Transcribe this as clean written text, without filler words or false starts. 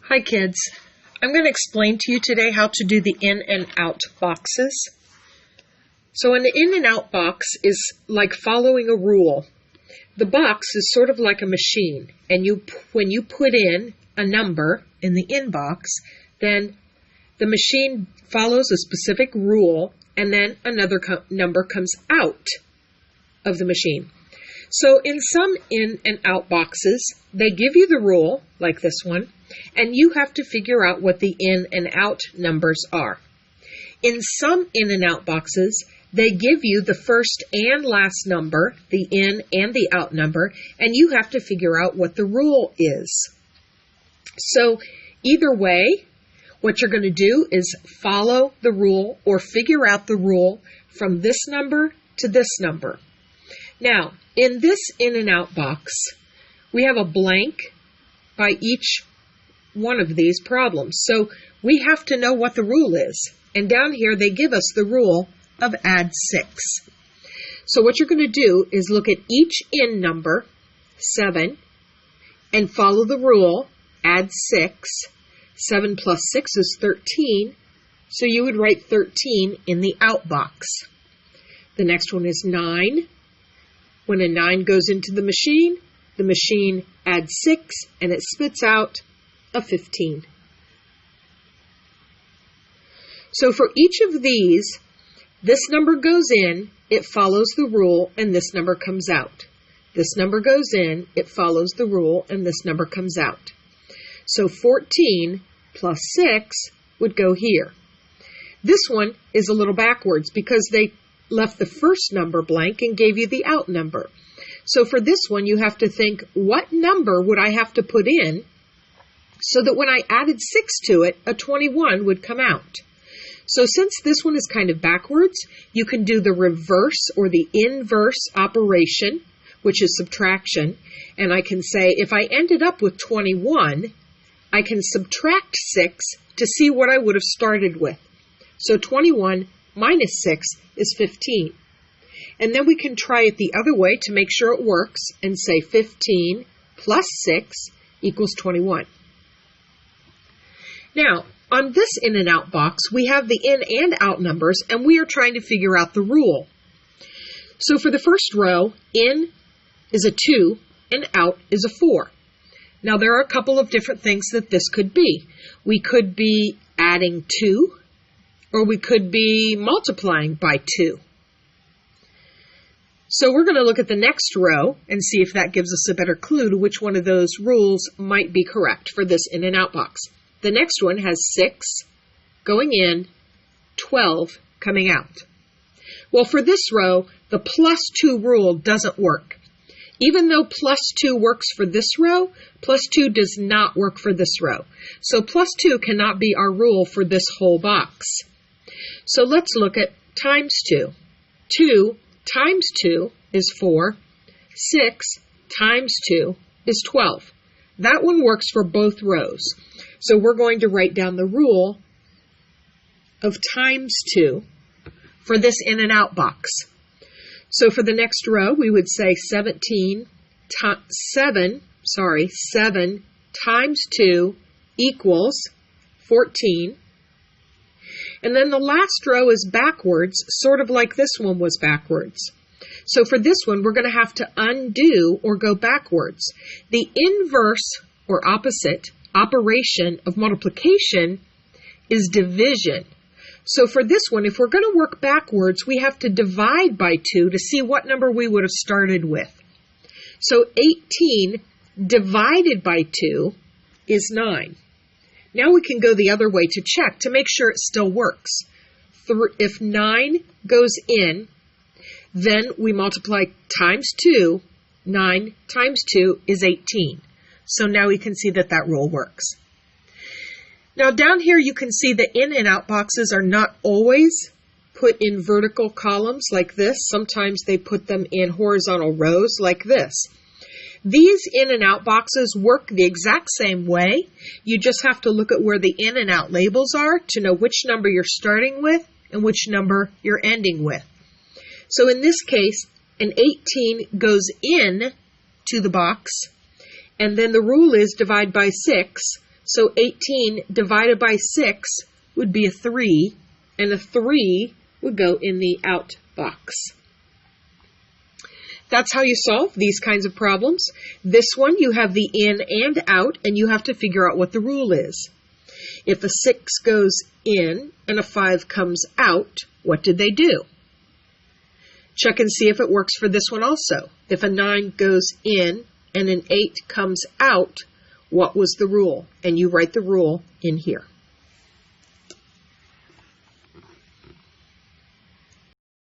Hi kids, I'm going to explain to you today how to do the in and out boxes. So an in and out box is like following a rule. The box is sort of like a machine, and when you put in a number in the in box, then the machine follows a specific rule, and then another number comes out of the machine. So in some in and out boxes, they give you the rule, like this one, and you have to figure out what the in and out numbers are. In some in and out boxes, they give you the first and last number, the in and the out number, and you have to figure out what the rule is. So either way, what you're going to do is follow the rule or figure out the rule from this number to this number. Now, in this in and out box, we have a blank by each one of these problems. So we have to know what the rule is. And down here, they give us the rule of add 6. So what you're going to do is look at each in number, 7, and follow the rule, add 6. 7 plus 6 is 13. So you would write 13 in the out box. The next one is 9. When a 9 goes into the machine adds 6, and it spits out a 15. So for each of these, this number goes in, it follows the rule, and this number comes out. This number goes in, it follows the rule, and this number comes out. So 14 plus 6 would go here. This one is a little backwards because they left the first number blank and gave you the out number. So for this one, you have to think, what number would I have to put in so that when I added 6 to it, a 21 would come out? So since this one is kind of backwards, you can do the reverse or the inverse operation, which is subtraction. And I can say, if I ended up with 21, I can subtract 6 to see what I would have started with. So 21 minus 6 is 15. And then we can try it the other way to make sure it works and say 15 plus 6 equals 21. Now, on this in and out box, we have the in and out numbers, and we are trying to figure out the rule. So for the first row, in is a 2 and out is a 4. Now, there are a couple of different things that this could be. We could be adding 2, or we could be multiplying by 2. So we're going to look at the next row and see if that gives us a better clue to which one of those rules might be correct for this in and out box. The next one has 6 going in, 12 coming out. Well, for this row, the plus 2 rule doesn't work. Even though plus 2 works for this row, plus 2 does not work for this row. So plus 2 cannot be our rule for this whole box. So let's look at times 2. 2 times 2 is 4. 6 times 2 is 12. That one works for both rows. So we're going to write down the rule of times 2 for this in and out box. So for the next row, we would say 7 times 2 equals 14. And then the last row is backwards, sort of like this one was backwards. So for this one, we're going to have to undo or go backwards. The inverse or opposite operation of multiplication is division. So for this one, if we're going to work backwards, we have to divide by 2 to see what number we would have started with. So 18 divided by 2 is 9. Now we can go the other way to check to make sure it still works. If 9 goes in, then we multiply times 2. 9 times 2 is 18. So now we can see that that rule works. Now down here you can see the in and out boxes are not always put in vertical columns like this. Sometimes they put them in horizontal rows like this. These in and out boxes work the exact same way. You just have to look at where the in and out labels are to know which number you're starting with and which number you're ending with. So in this case, an 18 goes in to the box, and then the rule is divide by 6. So 18 divided by 6 would be a 3, and a 3 would go in the out box. That's how you solve these kinds of problems. This one, you have the in and out, and you have to figure out what the rule is. If a 6 goes in and a 5 comes out, what did they do? Check and see if it works for this one also. If a 9 goes in and an 8 comes out, what was the rule? And you write the rule in here.